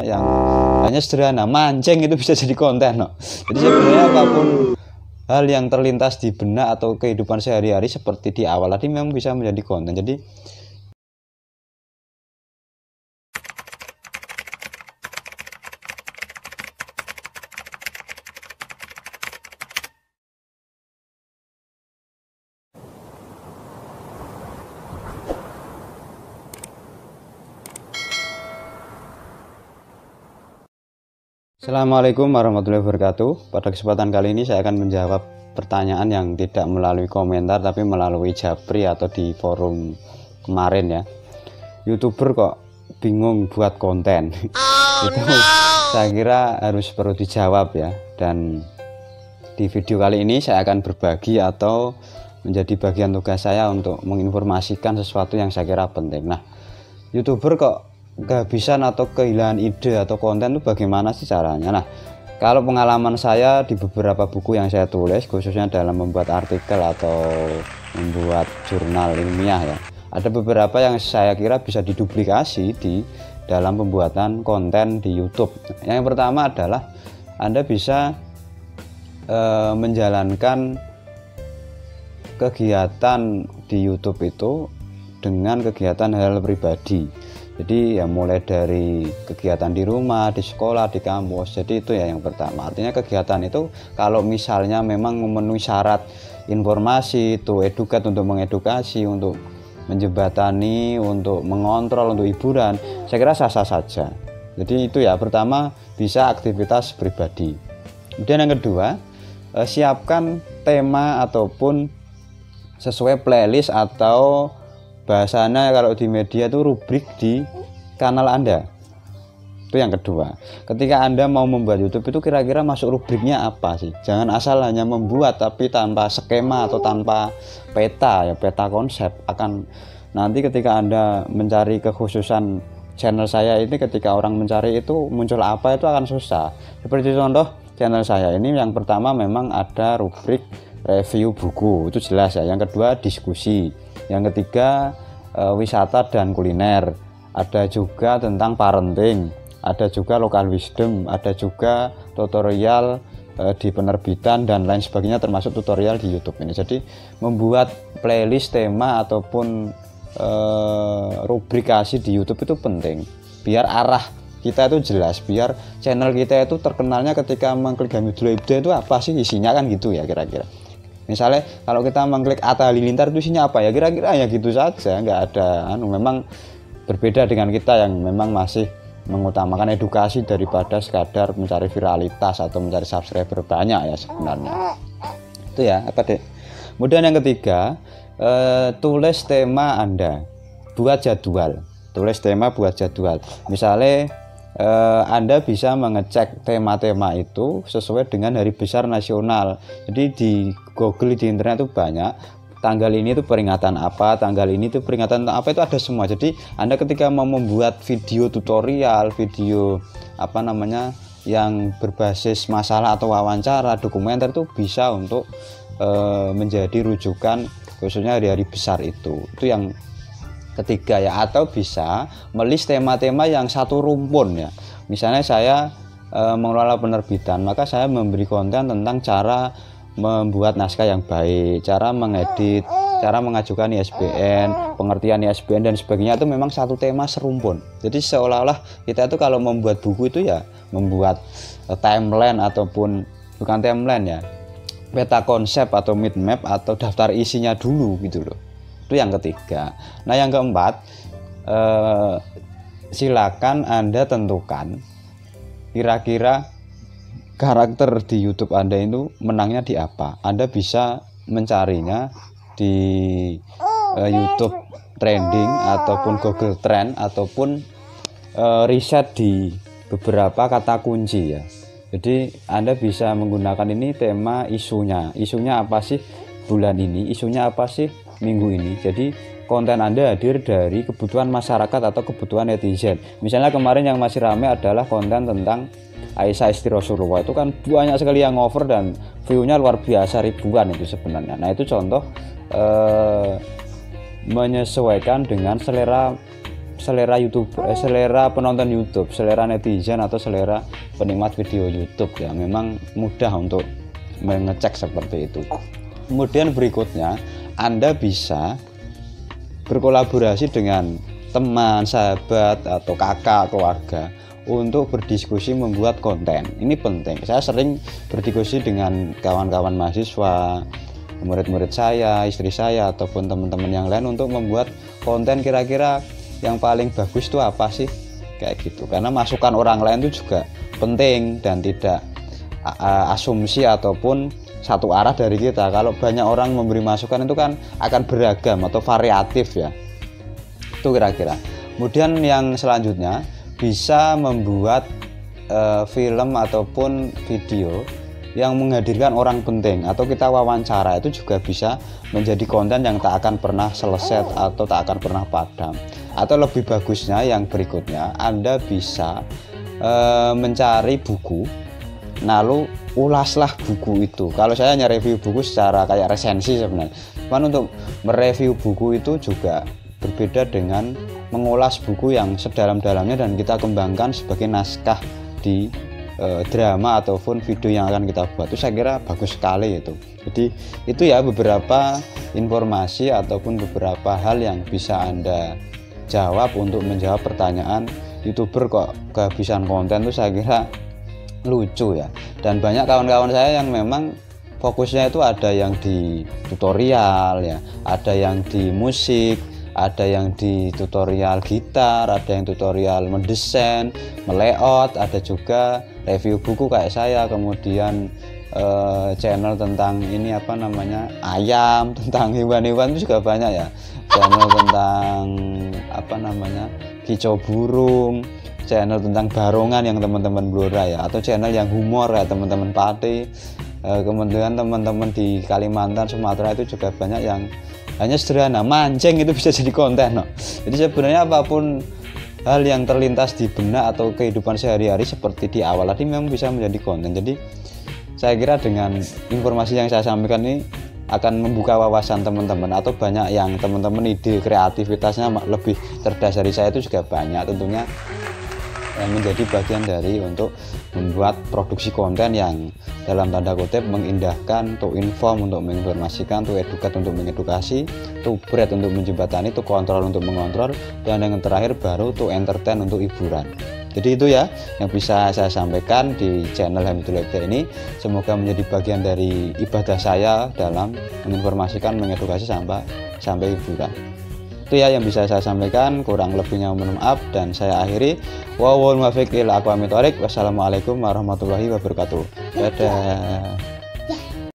yang hanya sederhana, mancing itu bisa jadi konten no. Jadi sebenarnya apapun hal yang terlintas di benak atau kehidupan sehari-hari seperti di awal tadi memang bisa menjadi konten. Jadi Assalamualaikum warahmatullahi wabarakatuh. Pada kesempatan kali ini saya akan menjawab pertanyaan yang tidak melalui komentar tapi melalui japri atau di forum kemarin ya. YouTuber kok bingung buat konten. Itu saya kira harus perlu dijawab ya. Dan di video kali ini saya akan berbagi atau menjadi bagian tugas saya untuk menginformasikan sesuatu yang saya kira penting. Nah, YouTuber kok kehabisan atau kehilangan ide atau konten itu bagaimana sih caranya? Nah, kalau pengalaman saya di beberapa buku yang saya tulis, khususnya dalam membuat artikel atau membuat jurnal ilmiah ya, ada beberapa yang saya kira bisa diduplikasi di dalam pembuatan konten di YouTube. Yang pertama adalah Anda bisa menjalankan kegiatan di YouTube itu dengan kegiatan hal pribadi. Jadi ya mulai dari kegiatan di rumah, di sekolah, di kampus. Jadi itu ya yang pertama. Artinya kegiatan itu kalau misalnya memang memenuhi syarat informasi, itu edukat untuk mengedukasi, untuk menjembatani, untuk mengontrol, untuk hiburan, saya kira sah-sah saja. Jadi itu ya pertama bisa aktivitas pribadi. Kemudian yang kedua, siapkan tema ataupun sesuai playlist atau bahasanya kalau di media itu rubrik di kanal Anda. Itu yang kedua. Ketika Anda mau membuat YouTube itu kira-kira masuk rubriknya apa sih? Jangan asal hanya membuat tapi tanpa skema atau tanpa peta ya, peta konsep. Akan nanti ketika Anda mencari kekhususan channel saya ini, ketika orang mencari itu muncul apa itu akan susah. Seperti contoh channel saya ini, yang pertama memang ada rubrik review buku, itu jelas ya. Yang kedua diskusi. Yang ketiga wisata dan kuliner, ada juga tentang parenting, ada juga local wisdom, ada juga tutorial di penerbitan dan lain sebagainya, termasuk tutorial di YouTube ini. Jadi membuat playlist tema ataupun rubrikasi di YouTube itu penting, biar arah kita itu jelas, biar channel kita itu terkenalnya ketika mengklik Hamidullah Ibda itu apa sih isinya, kan gitu ya kira-kira. Misalnya kalau kita mengklik Atta Halilintar itu isinya apa ya, kira-kira ya gitu saja, nggak ada memang berbeda dengan kita yang memang masih mengutamakan edukasi daripada sekadar mencari viralitas atau mencari subscriber banyak ya sebenarnya. Itu ya apa deh. Kemudian yang ketiga, tulis tema Anda, buat jadwal. Tulis tema, buat jadwal. Misalnya Anda bisa mengecek tema-tema itu sesuai dengan hari besar nasional. Jadi di Google, di internet itu banyak, tanggal ini itu peringatan apa, tanggal ini itu peringatan apa, itu ada semua. Jadi Anda ketika mau membuat video tutorial, video apa namanya yang berbasis masalah atau wawancara, dokumenter, itu bisa untuk menjadi rujukan khususnya hari-hari besar itu. Itu yang ketiga ya. Atau bisa melis tema-tema yang satu rumpun ya. Misalnya saya mengelola penerbitan, maka saya memberi konten tentang cara membuat naskah yang baik, cara mengedit, cara mengajukan ISBN, pengertian ISBN dan sebagainya. Itu memang satu tema serumpun. Jadi seolah-olah kita itu kalau membuat buku itu ya membuat timeline ataupun bukan timeline ya, peta konsep atau mind map atau daftar isinya dulu gitu loh. Itu yang ketiga. Nah yang keempat, silakan Anda tentukan kira-kira karakter di YouTube Anda itu menangnya di apa. Anda bisa mencarinya di YouTube trending ataupun Google Trend ataupun riset di beberapa kata kunci ya. Jadi Anda bisa menggunakan ini tema isunya apa sih bulan ini, isunya apa sih minggu ini. Jadi konten Anda hadir dari kebutuhan masyarakat atau kebutuhan netizen. Misalnya kemarin yang masih ramai adalah konten tentang Aisyah istri Rasulullah, itu kan banyak sekali yang over dan view-nya luar biasa, ribuan itu sebenarnya. Nah itu contoh menyesuaikan dengan selera selera YouTube, selera penonton YouTube, selera netizen atau selera penikmat video YouTube ya. Memang mudah untuk mengecek seperti itu. Kemudian berikutnya, Anda bisa berkolaborasi dengan teman, sahabat atau kakak, keluarga untuk berdiskusi membuat konten. Ini penting. Saya sering berdiskusi dengan kawan-kawan mahasiswa, murid-murid saya, istri saya, ataupun teman-teman yang lain untuk membuat konten kira-kira yang paling bagus itu apa sih, kayak gitu. Karena masukan orang lain itu juga penting dan tidak asumsi ataupun satu arah dari kita. Kalau banyak orang memberi masukan itu kan akan beragam atau variatif ya. Itu kira-kira. Kemudian yang selanjutnya bisa membuat film ataupun video yang menghadirkan orang penting atau kita wawancara, itu juga bisa menjadi konten yang tak akan pernah selesai atau tak akan pernah padam. Atau lebih bagusnya yang berikutnya, Anda bisa mencari buku, lalu ulaslah buku itu. Kalau saya hanya review buku secara kayak resensi sebenarnya, cuman untuk mereview buku itu juga berbeda dengan mengulas buku yang sedalam-dalamnya dan kita kembangkan sebagai naskah di drama ataupun video yang akan kita buat. Itu saya kira bagus sekali itu. Jadi itu ya beberapa informasi ataupun beberapa hal yang bisa Anda jawab untuk menjawab pertanyaan YouTuber kok kehabisan konten. Itu saya kira lucu ya. Dan banyak kawan-kawan saya yang memang fokusnya itu ada yang di tutorial ya, ada yang di musik, ada yang di tutorial gitar, ada yang tutorial mendesain, melayout, ada juga review buku kayak saya, kemudian channel tentang ini apa namanya, ayam, tentang hewan-hewan itu juga banyak ya, channel tentang apa namanya, kicau burung, channel tentang barongan yang teman-teman Blora ya, atau channel yang humor ya teman-teman Pati. Kemudian teman-teman di Kalimantan, Sumatera itu juga banyak yang hanya sederhana, mancing itu bisa jadi konten no. Jadi sebenarnya apapun hal yang terlintas di benak atau kehidupan sehari-hari seperti di awal tadi memang bisa menjadi konten. Jadi saya kira dengan informasi yang saya sampaikan ini akan membuka wawasan teman-teman, atau banyak yang teman-teman ide kreativitasnya lebih cerdas dari saya itu juga banyak, tentunya menjadi bagian dari untuk membuat produksi konten yang dalam tanda kutip mengindahkan, to inform untuk menginformasikan, to educate untuk mengedukasi, to bread untuk menjembatani, to kontrol untuk mengontrol, dan yang terakhir baru to entertain untuk hiburan. Jadi itu ya yang bisa saya sampaikan di channel Hamidul Ibda ini. Semoga menjadi bagian dari ibadah saya dalam menginformasikan, mengedukasi sampai hiburan. Itu ya yang bisa saya sampaikan, kurang lebihnya mohon maaf, dan saya akhiri. Wassalamualaikum warahmatullahi wabarakatuh. Dadah.